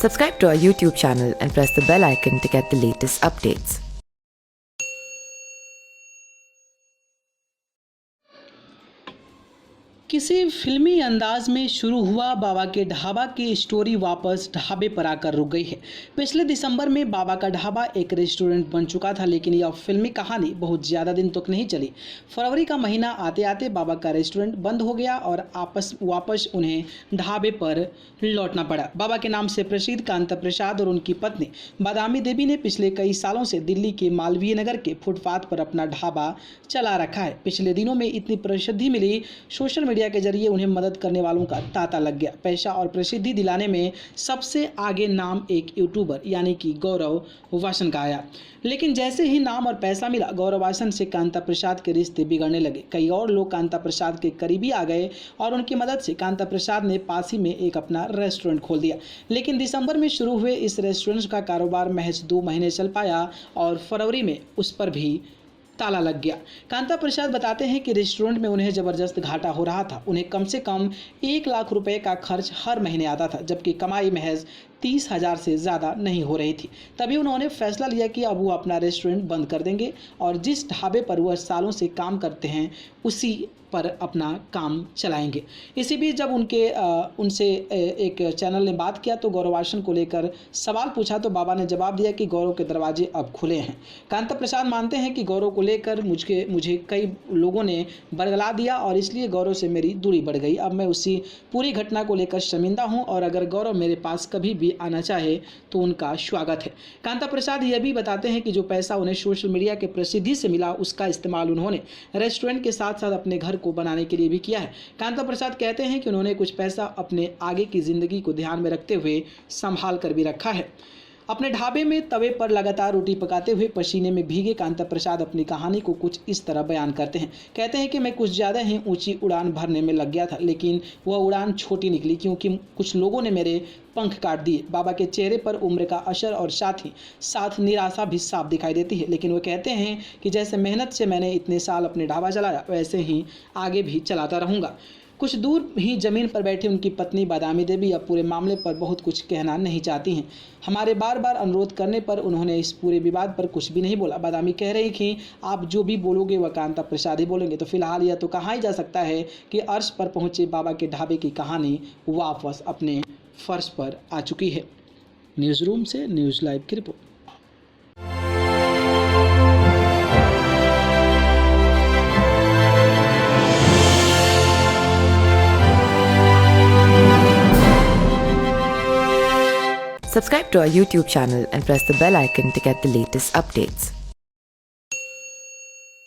Subscribe to our YouTube channel and press the bell icon to get the latest updates. किसी फिल्मी अंदाज में शुरू हुआ बाबा के ढाबा की स्टोरी वापस ढाबे पर आकर रुक गई है। पिछले दिसंबर में बाबा का ढाबा एक रेस्टोरेंट बन चुका था, लेकिन यह फिल्मी कहानी बहुत ज़्यादा दिन तक नहीं चली। फरवरी का महीना आते आते बाबा का रेस्टोरेंट बंद हो गया और वापस उन्हें ढाबे पर लौटना पड़ा। बाबा के नाम से प्रसिद्ध कांता प्रसाद और उनकी पत्नी बादामी देवी ने पिछले कई सालों से दिल्ली के मालवीय नगर के फुटपाथ पर अपना ढाबा चला रखा है। पिछले दिनों में इतनी प्रसिद्धि मिली, सोशल मीडिया के जरिए उन्हें मदद करने वालों का तांता लग गया। पैसा और प्रसिद्धि दिलाने में सबसे आगे नाम एक यूट्यूबर यानी कि गौरव वासन का आया, लेकिन जैसे ही नाम और पैसा मिला, गौरव वासन से कांता प्रसाद के रिश्ते बिगड़ने लगे। कई और लोग कांता प्रसाद के करीबी आ गए और उनकी मदद से कांता प्रसाद ने पास ही में एक अपना रेस्टोरेंट खोल दिया। लेकिन दिसंबर में शुरू हुए इस रेस्टोरेंट का कारोबार महज 2 महीने चल पाया और फरवरी में उस पर भी ताला लग गया। कांता प्रसाद बताते हैं कि रेस्टोरेंट में उन्हें ज़बरदस्त घाटा हो रहा था। उन्हें कम से कम 1 लाख रुपए का खर्च हर महीने आता था, जबकि कमाई महज 30,000 से ज़्यादा नहीं हो रही थी। तभी उन्होंने फैसला लिया कि अब वो अपना रेस्टोरेंट बंद कर देंगे और जिस ढाबे पर वह सालों से काम करते हैं उसी पर अपना काम चलाएंगे। इसी बीच जब उनसे एक चैनल ने बात किया तो गौरव वासन को लेकर सवाल पूछा तो बाबा ने जवाब दिया कि गौरव के दरवाजे अब खुले हैं। कांता प्रसाद मानते हैं कि गौरव को लेकर मुझे कई लोगों ने बरगला दिया और इसलिए गौरव से मेरी दूरी बढ़ गई। अब मैं उसी पूरी घटना को लेकर शर्मिंदा हूँ और अगर गौरव मेरे पास कभी भी आना चाहे तो उनका स्वागत है। कांता प्रसाद यह भी बताते हैं कि जो पैसा उन्हें सोशल मीडिया के प्रसिद्धि से मिला उसका इस्तेमाल उन्होंने रेस्टोरेंट के साथ साथ अपने घर को बनाने के लिए भी किया है। कांता प्रसाद कहते हैं कि उन्होंने कुछ पैसा अपने आगे की जिंदगी को ध्यान में रखते हुए संभाल कर भी रखा है। अपने ढाबे में तवे पर लगातार रोटी पकाते हुए पसीने में भीगे कांता प्रसाद अपनी कहानी को कुछ इस तरह बयान करते हैं। कहते हैं कि मैं कुछ ज़्यादा ही ऊंची उड़ान भरने में लग गया था, लेकिन वह उड़ान छोटी निकली क्योंकि कुछ लोगों ने मेरे पंख काट दिए। बाबा के चेहरे पर उम्र का असर और साथ निराशा भी साफ दिखाई देती है, लेकिन वो कहते हैं कि जैसे मेहनत से मैंने इतने साल अपने ढाबा चलाया वैसे ही आगे भी चलाता रहूँगा। कुछ दूर ही जमीन पर बैठी उनकी पत्नी बादामी देवी अब पूरे मामले पर बहुत कुछ कहना नहीं चाहती हैं। हमारे बार बार अनुरोध करने पर उन्होंने इस पूरे विवाद पर कुछ भी नहीं बोला। बादामी कह रही कि आप जो भी बोलोगे वह कांता प्रसाद ही बोलेंगे। तो फिलहाल यह तो कहा ही जा सकता है कि अर्श पर पहुंचे बाबा के ढाबे की कहानी वापस अपने फर्श पर आ चुकी है। न्यूज़ रूम से न्यूज़ लाइव की report. Subscribe to our YouTube channel and press the bell icon to get the latest updates.